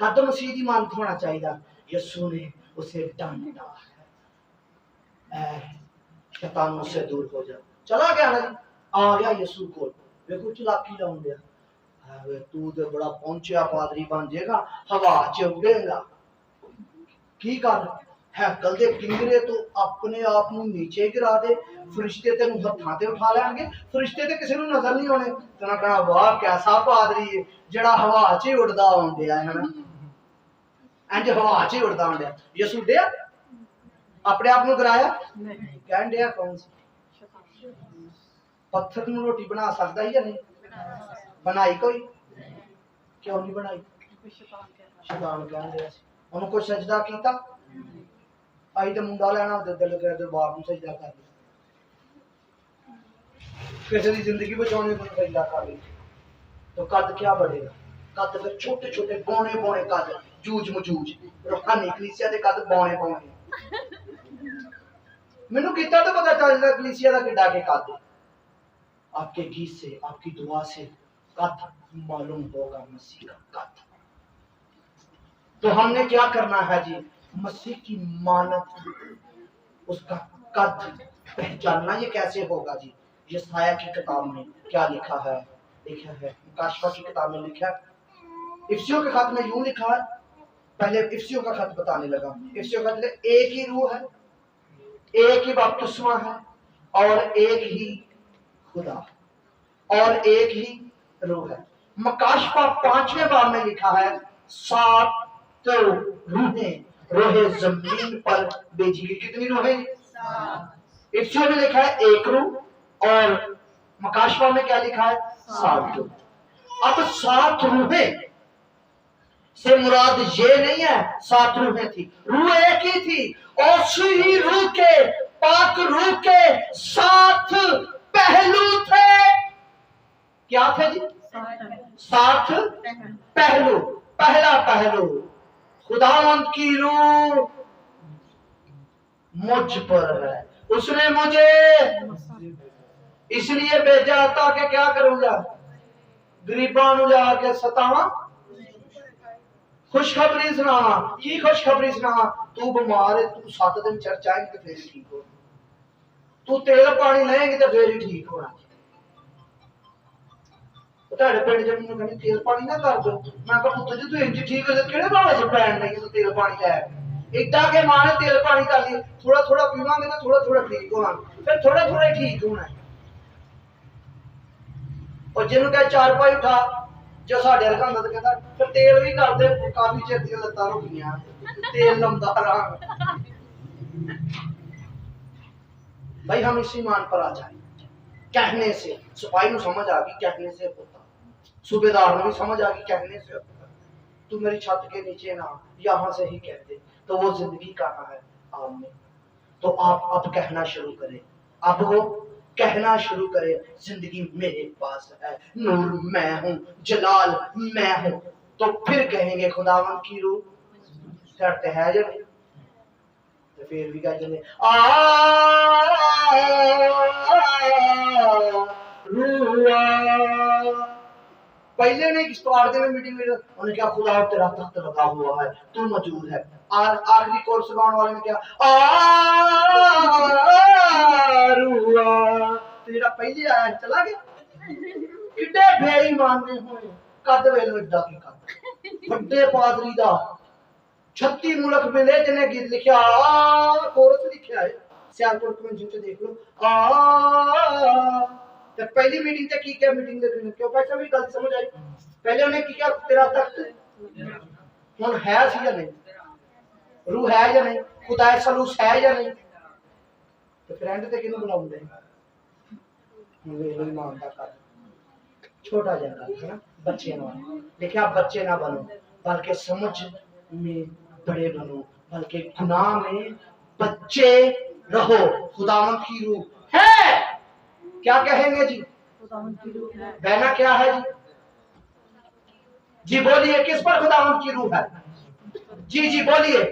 कद मसीह दी मानत होना चाहिए। यसू ने उसे डांटा है, शैतान मुझसे दूर हो जा। चला गया ना जी, आ गया यसू को, देखो चलाकी लाउन दिया, तू तो बड़ा पहुंचा पादरी बन जाएगा, हवा च उड़ेगा। की कर हैकल दे किंगरे तो अपने आप ਨੂੰ ਨੀਚੇ ਗਿਰਾ ਦੇ, ਫਰਿਸ਼ਤੇ ਤੈਨੂੰ ਹੱਥਾਂ ਤੇ ਉਠਾ ਲੈਣਗੇ, ਫਰਿਸ਼ਤੇ ਤੇ ਕਿਸੇ ਨੂੰ ਨਜ਼ਰ ਨਹੀਂ ਆਉਣੇ, ਤੈਨੂੰ ਕਹਣਾ ਵਾਹ ਕੈਸਾ ਪਾਦਰੀ ਹੈ ਜਿਹੜਾ ਹਵਾ 'ਚ ਹੀ ਉੜਦਾ ਆਉਂਦਿਆ ਹੈ ਨਾ, ਇੰਜ ਹਵਾ 'ਚ ਹੀ ਉੜਦਾ ਆਉਂਦਿਆ। ਯਿਸੂ ਡਿਆ ਆਪਣੇ ਆਪ ਨੂੰ ਗਿਰਾਇਆ ਨਹੀਂ, ਕਹਿਣ ਡਿਆ ਕੌਣ ਸੀ? ਪੱਥਰ ਨੂੰ ਰੋਟੀ ਬਣਾ ਸਕਦਾ ਹੀ ਜਾਂ ਨਹੀਂ? ਬਣਾਈ ਕੋਈ? ਕਿਉਂ ਨਹੀਂ ਬਣਾਈ? ਸ਼ੈਤਾਨ ਕਹਿਣ ਡਿਆ ਸੀ, ਉਹਨੂੰ ਕੋਈ ਸਜਦਾ ਕੀਤਾ? आई तो मुंडा लेना दिल के दरबार में सजदा कर लिया, किसी की जिंदगी बचाने को सजदा कर लिया, तो कद क्या बढ़ेगा? कद फिर छोटे छोटे बौने बौने कद, जूझ मजूझ रूहानी कलीसिया के कद बौने बौने। मैनू किता तो पता चलता कलीसिया का किड्डा के कद, आपके गीत से आपकी दुआ से कद मालूम होगा मसीह का कद। तो हमने क्या करना है जी? मसीह की मानत, उसका कद पहचानना। ये कैसे होगा जी? यशायाह की किताब में क्या लिखा है? लिखा है मुकाशफा की किताब में लिखा है, इफिसियों के खत में यूं लिखा है, पहले इफिसियों का खत बताने लगा। इफिसियों का मतलब एक ही रूह है, एक ही बपतिस्मा है, और एक ही खुदा, और एक ही रूह है। मुकाशफा 5वें बाब में लिखा है 7 रूहें रोहे जमीन पर भेजी गई। कितनी रूहें? 7। में लिखा है 1 रूह, और मकाशफा में क्या लिखा है? 7 रूह। अब 7 रूहें से मुराद ये नहीं है 7 रूहें थी, रूह एक ही थी, और उसी रूह के, पाक रूह के 7 पहलू थे। क्या थे जी? 7 पहलू। पहला पहलू, खुदावंद की रूह मुझ पर है, उसने मुझे इसलिए भेजा ताकि क्या करूंगा? गरीबां नूं जाके सतावां, खुशखबरी सुनावां। की खुशखबरी सुनावां? तू बीमार है, तू 7 दिन चर्च आएगी तो फिर ठीक हो, तू तेल पानी लेंगी तो फिर ही ठीक होना। तेरे पिंड च मैनूं कहंदी तेल पानी ना कर दो, मैं कहा पुत्त जी तू इंज ठीक हो किहड़े भावे च पैण लगी तू तेल पानी लै, इदा के मां ने तेल पानी कर लिया, थोड़ा थोड़ा पीवांगे तो थोड़ा थोड़ा ठीक होना, फिर थोड़ा थोड़ा ही ठीक होना। और जिन्होंने कहा 4 पाई उठा, जो साढ़े वर्गा होंदा तो कहता फिर तेल भी कर दे, काफी चिर दी लत्तां रुकियां, तेल लंबा रहा। भाई हम इस ईमान पर आ जाए, कहने से सिपाही को समझ आ गई, कहने से होता, सूबेदार ने भी समझ आ गई, कहने से होता। तू मेरी छत के नीचे ना, यहाँ से ही कह दे, तो वो जिंदगी कहाँ है? आमीन। तो आप अब कहना शुरू करें, अब वो कहना शुरू करें, जिंदगी मेरे पास है, नूर मैं हूँ, जलाल मैं हूँ। तो फिर कहेंगे खुदावंद की रूह चढ़ते है जब, तो फिर भी क्या चले पहले ने स्टार्ट में मीटिंग में उन्होंने क्या खुदा तेरा तख्त लगा हुआ है, तू मौजूद है। और आखिरी कोर्स गाने वाले ने क्या तो जेड़ा पहले आया चला गया। किड्डे बेईमान ने होए, कद वेलो इड्डा की कद, बड़े पादरी दा 36 मुल्क मिले जिन्हें गीत लिखा, कोरस लिखा है, सियालकोट कमेंशन से देख लो। तो पहली मीटिंग से की क्या मीटिंग देखने क्यों पैसा भी गलत समझ आई। पहले उन्हें की क्या तेरा तख्त हुन है सी या नहीं, रूह है या नहीं, खुदा सलूस है या नहीं, तो फ्रेंड ते किनु बुलाउंदे वे ईमान दा कर छोटा जगह है ना, बच्चे ना देखिए, आप बच्चे ना बनो बल्कि समझ में बड़े बनो, बल्कि गुनाह में बच्चे रहो। खुदावंद की रूह है, क्या कहेंगे जी? बहना क्या है जी? जी बोलिए, किस पर खुदावंद की रूह है? जी जी बोलिए।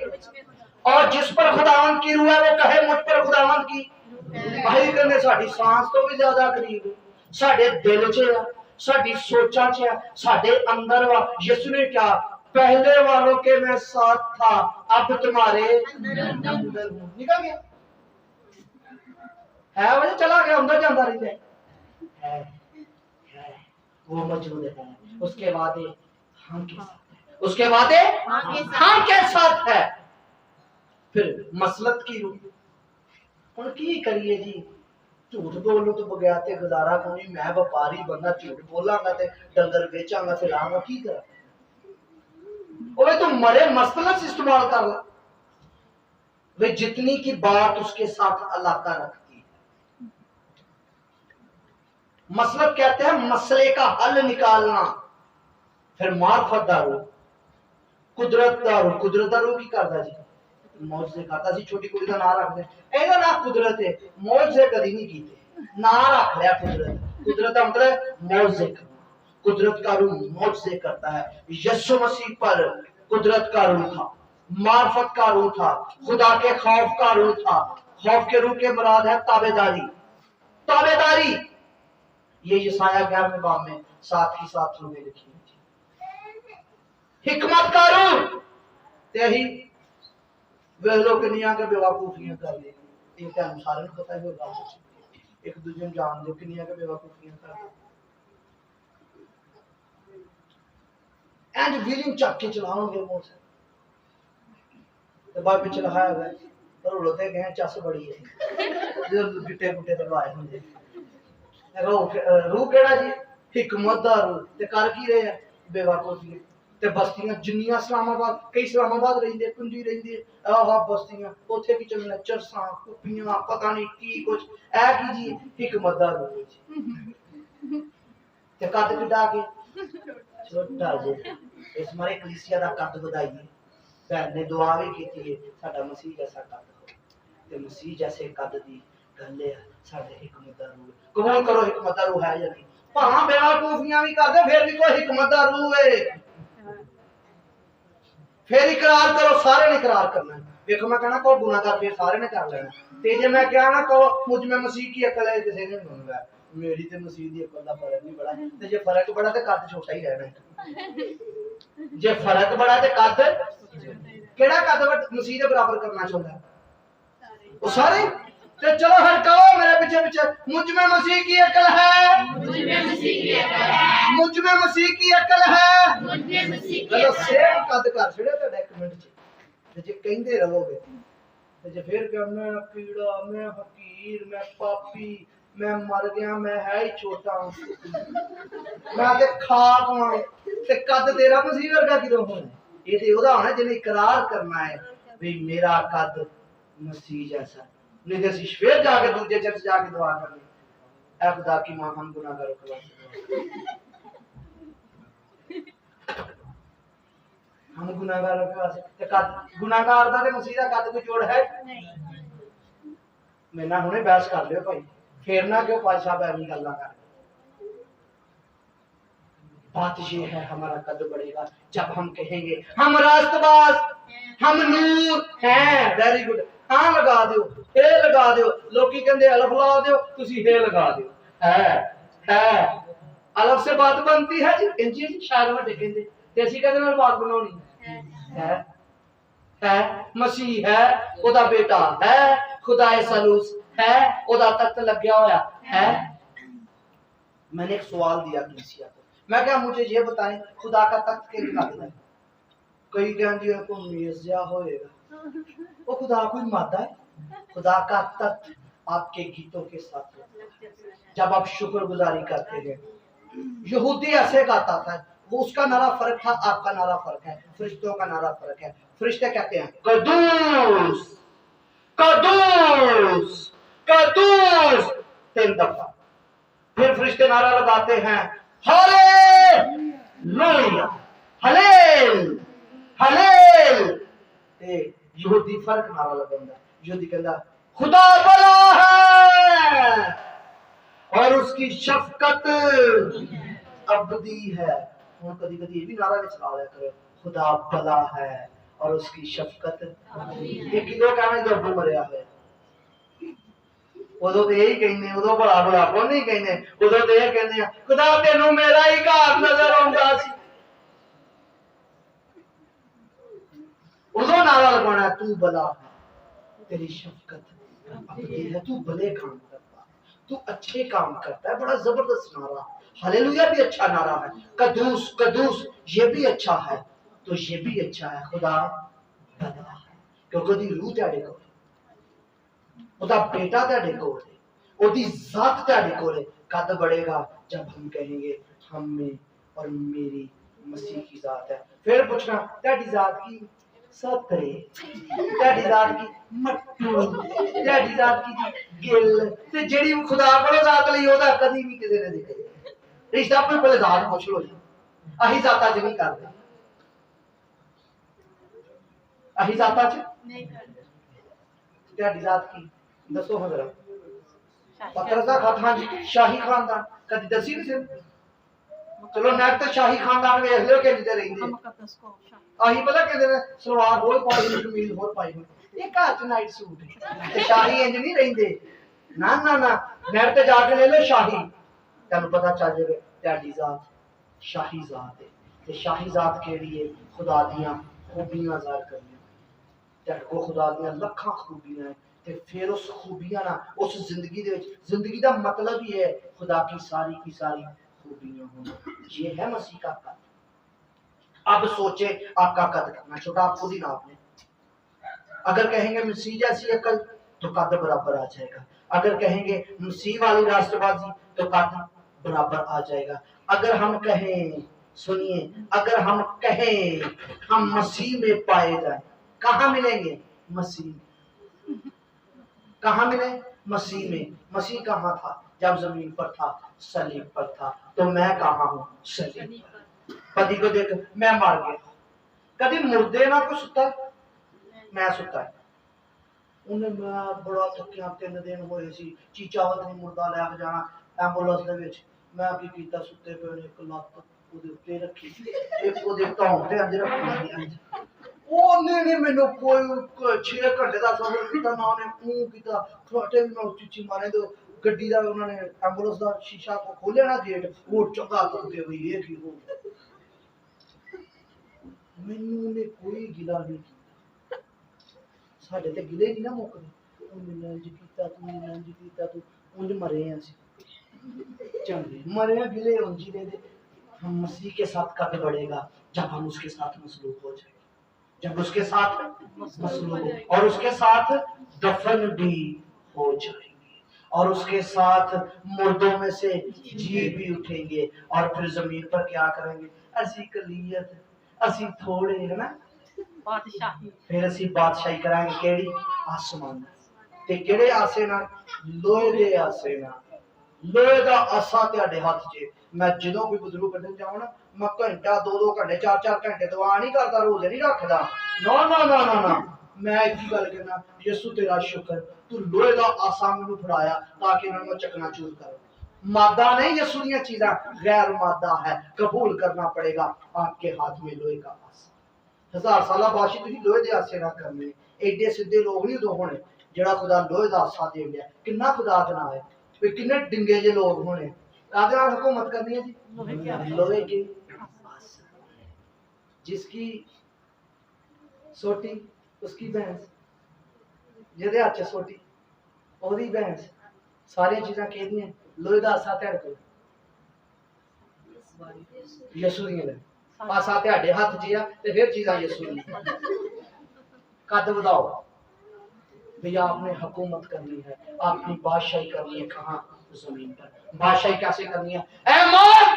और जिस पर खुदावंद की रूह है वो कहे मुझ पर खुदावंद की। भाई कहने साडी सांस तो भी ज्यादा करीब साडे दिल च साडी सोचा च है, साडे अंदर वा। यीशु ने क्या, पहले वालों के मैं साथ था, अब तुम्हारे अंदर हूं। निकल गया है, वजह चला गया, अंदर जाता रहता है, वो मौजूद है। उसके वादे हम के साथ है, उसके वादे हम के साथ है। फिर मसलत की रूह हुण की करिए जी, झूठ बोलो तो बगैर ते गुजारा कोई। मैं व्यापारी बंदा, झूठ बोलांगा ते डंगर बेचांगा ते लांगा, की करा? ओए तुम मरे मसलत इस्तेमाल कर ला। वे जितनी की बात उसके साथ अलाका रखती है। मसलत कहते हैं मसले का हल निकालना। फिर मार्फत दारू, कुदरत दारू। कुदरत दारू की करदा जी, मौज से करता सी। छोटी कुड़ी का नाम रख दे, ਇਹਦਾ ਨਾ कुदरत है, मौज से कभी नहीं कीते, ना रख लिया कुदरत। कुदरत का मतलब मौज से करना। कुदरत का रूह मौज से करता है। यीशु मसीह पर कुदरत का रूह था, मार्फत का रूह था, खुदा के खौफ का रूह था। खौफ के रूह के मुराद है ताबेदारी। ताबेदारी ये यशाया 11वें बाब में साथ ही साथ रूह में लिखी है। हिकमत का रूह यही वे लोग दुनिया के बेवकूफियां कर ले, ये क्या सारे को पता है। एक दूसरे को जान दो, दुनिया के बेवकूफियां कर एंड व्हीलिंग चक के चलाओगे मुंह से तो बाप पे चलाया गया पर उड़ते गए चस बड़ी है जो गिट्टे गुट्टे ते लवाए होंगे। रूह केड़ा जी, हिकमत दा रूह। ते कर की रहे हैं, बेवकूफी। ते बस्तियां जिन्नियां इस्लामाबाद, कई इस्लामाबाद रहिंदे, कुंजी रहिंदे, आह बस्तियां उत्थे की चलना चरसां कुपियां पता नहीं की कुछ ऐ की जी, हिकमत दा रूह जी। ते कद किड्डा के छोटा जे, इस मारे कलीसिया दा कद वधाइए। भैन ने दुआ भी की है, साडा मसीह जैसा कद हो। ते मसीह जैसे कद दी गल है साडे हिकमत दा रूह। कबूल करो हिकमत दा रूह है या नहीं? भावें बेवकूफियां भी करदे फिर भी कोई हिकमत दा रूह है। फिर इकरार करो, सारे ने इकरार करना है। देखो मैं कहना को गुनाहगार, फिर सारे ने कर लेना। ते जे मैं क्या ना कहो मुझ में मसीह की अकल है, किसी ने नहीं होगा। मेरी ते मसीह दी अकल दा फर्क नहीं बड़ा। ते जे फर्क बड़ा ते कद छोटा ही रहना है। जे फर्क बड़ा ते कद केड़ा कद मसीह दे बराबर करना चाहता है? वो सारे। तो चलो हर कहो मेरे पीछे पीछे, मुझ में मसीह की अकल है, मुझ में मसीह की अकल है, मुझ में मसीह की अकल है, मुझ में मसीह की अकल है। सेम कद कर छड़े तो डॉक्यूमेंट च ते जे कहंदे रहोगे ते जे फिर कि मैं कीड़ा, मैं फकीर, मैं पापी, मैं मर गया, मैं है ही छोटा हूं, मैं ते खाक हां, ते कद तेरा मसीह वर्गा किदों होना? ये ते ओदा होना जिन्हें इकरार करना है भी मेरा कद मसीह जैसा। नहीं तो फिर जाके दूसरे चर्च जाके दुआ करनी, ऐ खुदा की मां हम गुनाहगारों के वास्ते, हम गुनाहगारों के वास्ते। कद गुनाहगार दा ते मसीह दा कद कोई जोड़ है नहीं। मैं ना हुणे बहस कर लियो भाई, फिर ना क्यों पातशाह बैरी गल्लां कर। बात ये है हमारा कद बढ़ेगा जब हम कहेंगे हम रास्तबाज, हम नूर हैं। वेरी गुड, हाँ लगा दो, हे लगा दो। लोकी कहंदे अलफ ला दो, तुसी हे लगा दो। है अलफ से बात बनती है जी, इंजी शायर वड्डे कहंदे ते ਅਸੀਂ कहंदे नाल बात बनाउणी है। मसीह है, ओदा बेटा है, खुदाए सलूस है, ओदा तख्त लग्या होया है। मैंने एक सवाल दिया कलीसिया को, मैं क्या मुझे ये बताएं खुदा का तख्त के निकालना है? कई कहंदे को मेज़ा होएगा, वो खुदा कोई मादा है? खुदा का तख्त आपके गीतों के साथ जब आप शुक्रगुजारी करते हैं। यहूदी ऐसे गाता था, वो उसका नारा फर्क था, आपका नारा फर्क है, फरिश्तों का नारा फर्क है। फरिश्ते कहते हैं कदूस कदूस कदूस 3 दफा। फिर फरिश्ते नारा लगाते हैं हालेलुया हलेल हलेल। यहूदी फर्क नारा लगांदा, यहूदी कहंदा खुदा बड़ा है और उसकी शफकत अबदी है। और कभी कभी ये भी नारा में चला लिया करो, खुदा भला है और उसकी शफकत। ये किदो कहना जो अब्बू मरिया है, ਉਦੋਂ ਤੇ ਇਹੀ ਕਹਿੰਦੇ, ਉਦੋਂ ਭਲਾ ਭਲਾ ਕੋ ਨਹੀਂ ਕਹਿੰਦੇ, ਉਦੋਂ ਤੇ ਇਹ ਕਹਿੰਦੇ ਆ ਖੁਦਾ ਤੈਨੂੰ ਮੇਰਾ ਹੀ ਘਰ ਨਜ਼ਰ ਆਉਂਦਾ ਸੀ। उदो नारा लगाना तू भला है, तेरी शफकत अपनी है, तू भले काम करता है, तू अच्छे काम करता है। बड़ा जबरदस्त नारा, हालेलुया भी अच्छा नारा है, कदूस कदूस ये भी अच्छा है, तो ये भी अच्छा है। खुदा भला है क्योंकि ओदी रूह तेरे कोल, ओदा बेटा तेरे कोल है, ओदी जात तेरे कोल है। कद बढ़ेगा जब हम कहेंगे हम में और मेरी मसीह की जात है। फिर पूछना तेरी जात की सतरे, तेरी जात की मट्टू, तेरी जात की गिल ते जेड़ी खुदा कोलों जात लई ओदा कदी नहीं किसी ने देखा। रिश्ता कोई पहले जात पुछ लो जी, अही जाता च नहीं करदे, अही जाता च नहीं करदे। तेरी जात की दसो हाँ जरा। पतरस दा खात, हाँ जी शाही खानदान, कदी दसी नहीं सी। चलो नेट ते शाही खानदान वेख लियो कि जिदे रहिंदे। आही पता कहते हैं सलवार होर पाई हुई, कमीज होर पाई हुई, ये घर च नाइट सूट है, शाही इंज नहीं रहिंदे। ना ना ना, नेट ते जाके ले लो शाही, तैनूं पता चल जाएगा तेरी जात शाही जात है। ते शाही जात केड़ी है? खुदा दियां खूबियां ज़ाहिर करनियां। तेरे को खुदा दियां लखां खूबियां है, ते फिर उस खूबियां ना उस जिंदगी दे विच, जिंदगी दा मतलब ही है खुदा की सारी खूबियां होना। ये है मसीह का कद। अब सोचे आपका कद करना छोटा, आप खुद ही नाप लें। अगर कहेंगे मसीह जैसी अकल तो कद बराबर आ जाएगा, अगर कहेंगे मसीह वाली राष्ट्रवादी तो कद बराबर आ जाएगा। अगर हम कहें, सुनिए, अगर हम कहें हम मसीह में पाए जाए, कहाँ मिलेंगे? मसीह। कहाँ मिले? मसीह में। मसीह कहाँ था जब जमीन पर था? सलीब पर था। तो मैं कहाँ हूँ? सलीब पर। कदी को देख मैं मर गया, कदी मुर्दे ना कोई सुता, मैं सुता है। उन्हें मैं बड़ा थकिया, 3 दिन होए सी, चीचावत ने मुर्दा लैके जाना एंबुलेंस दे विच। मैं की कीता, सुते पे ने एक लत्त ओदे उत्ते रखी, एक ओदे धौण ते अंज रखी। ओने ने मैनू कोई 6 घंटे दा सफर कीता ना, ओने ऊं कीता फटाटे में चीची मारे। तो गड्डी दा उन्होंने एंबुलेंस दा शीशा को खोलिया ना गेट, वो चंगा करके हुई ये की हो। मैनू ने कोई गिला नहीं किया, साडे ते गिले नहीं ना मुकदे। उन्हें इंज कीता, तू इंज कीता, तू उंज मरे हैं असीं चंगे मरे हैं, गिले उंज ही दे। हम मसीह के साथ कद बढ़ेगा जब हम उसके साथ मसलूक हो जाएंगे, जब उसके साथ मसलूक और उसके साथ दफन भी हो जाएंगे, और उसके साथ मुर्दों में से जी भी उठेंगे। और फिर जमीन पर क्या करेंगे? असी कलीयत, असी थोड़े, है ना, बादशाही। फिर असी बादशाही करांगे केड़ी? आसमान ते केड़े आसे ना? लोहे दे आसे ना। लोहे दा आसा तेरे हाथ च। मैं जदों कोई बुजुर्ग कढन जावां ना, मैं घंटा 2-2 घंटे 4-4 घंटे दुआ नहीं करता, रोजे नहीं रखदा। ना ना ना ना ना, मैं एक ही गल कहना, यीशु तेरा शुक्र, तू लोहे दा आसा मैनू फड़ाया ताकि मैं चकना चूर करूं। मादा नहीं, यीशु दी चीज़ां गैर मादा है, कबूल करना पड़ेगा। आपके हाथ में लोहे का आसा। 1000 साल बादशाही तुसीं लोहे दे आसे ना करने, एडे सीधे लोग नहीं उदों होने जेड़ा खुदा लोहे दा आसा दे दिया। किन्ना खुदा दा नाम है, वे किन्ने डिंगे जे लोग होने, कादे नाल हुकूमत करनी है जी? लोहे के आसा। जिसकी सोटी उसकी भैंस, जिहदे हाथ च सोटी ओदी भैंस, सारी चीज़ां केदियां? लोहे दा आसा तेरे कोल, यीशु दियां ने। आसा तेरे हाथ च आ ते फिर चीज़ां यीशु दियां। कद बढ़ाओ भैया, आपने हुकूमत करनी है, आपकी बादशाही करनी है। कहाँ? जमीन पर। बादशाही कैसे करनी है? ऐ मौत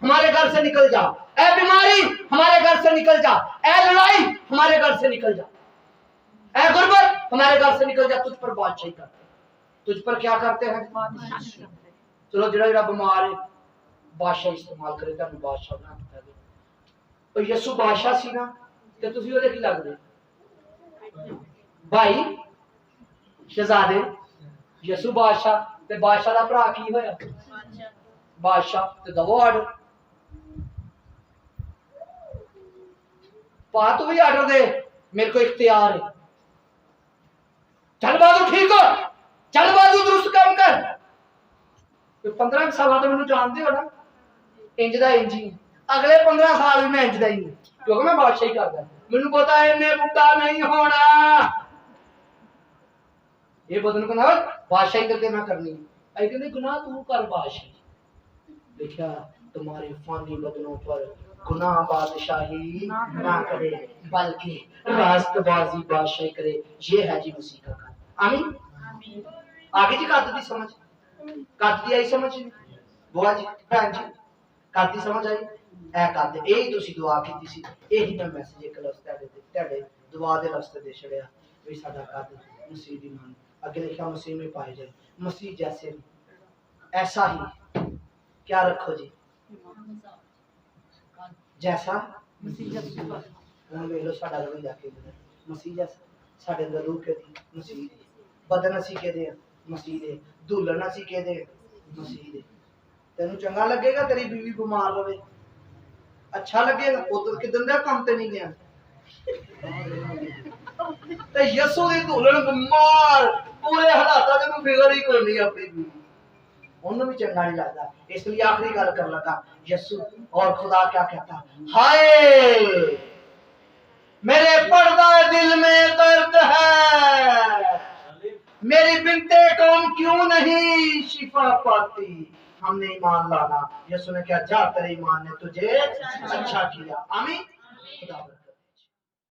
हमारे घर से निकल जा, ऐ बीमारी हमारे घर से निकल जा, ऐ लड़ाई हमारे घर से निकल जा, ऐ गुर्बत हमारे घर से निकल जा। तुझ पर बादशाही करते हैं। तुझ पर क्या करते हैं? चलो जरा जरा बीमार है, बादशाह इस्तेमाल करे, तुहानू बादशाह बना दिता गया। तो यीशु बादशाह सी ना, ते तुसीं ओहदे की लगदे? भाई शहजादे। यीशु बादशाह ते बादशाह दा भरा की होया? बादशाह। ते दवो आर्डर, पा तू भी आर्डर दे, मेरे को इख्तियार है। चल बाजू ठीक हो, चल बाजू दुरुस्त काम ਤੇ 15 ਸਾਲਾਂ ਤੋਂ ਮੈਨੂੰ ਜਾਣਦੇ ਹੋ ਨਾ, ਇੰਜ ਦਾ ਇੰਜ ਹੀ ਅਗਲੇ 15 ਸਾਲ ਵੀ ਮੈਂ ਇੰਜ ਦਾ ਹੀ ਹਾਂ, ਕਿਉਂਕਿ ਮੈਂ ਬਾਦਸ਼ਾਹੀ ਕਰਦਾ। ਮੈਨੂੰ ਪਤਾ ਇਹਨੇ ਬੁੱਢਾ ਨਹੀਂ ਹੋਣਾ, ਇਹ ਬਦਨ को ना बादशाही करके मैं करनी है। आई कहते गुनाह तू कर बादशाही। देखा तुम्हारे फानी बदनों पर गुनाह बादशाही ना करे, बल्कि रास्तबाजी बादशाही करे। ये है जी मसीह का काम। आमीन। आगे जी कद दी समझ, कद दी आई समझ बुआ जी भैन जी, कद दी समझ आई ए कद यही तुसी दुआ कीती सी, यही मैं मैसेज एक लफ्ज़ तेरे दुआ दे लफ्ज़ दे छड़िया भी साडा कद मसीह दी मान अगे लिखा मसीह में पाए जाए। मसीह जैसे ऐसा ही क्या रखो जी, जैसा लो साडा रूह जाके मसीह जैसा साडे अंदर रूह के मसीह दे, बदन असी के दे मसीह दे, दुल्हन असी के दे मसीह दे। तेनू चंगा लगेगा तेरी बीवी बीमार रहे, अच्छा लगेगा उधर किदन दा काम ते नहीं गया ते यसू दी दुल्हन बीमार पूरे हालात में फिक्र ही कोई नहीं अपनी बीवी, उन्हें भी चंगा नहीं लगता। इसलिए आखिरी गल कर लगा यसू और खुदा क्या कहता, हाय मेरे पर्दा दिल में दर्द है, मेरी बिनते कौम क्यों नहीं शिफा पाती। हमने ईमान लाना, यसू ने क्या जा तेरे ईमान ने तुझे अच्छा किया। आमीन। खुदा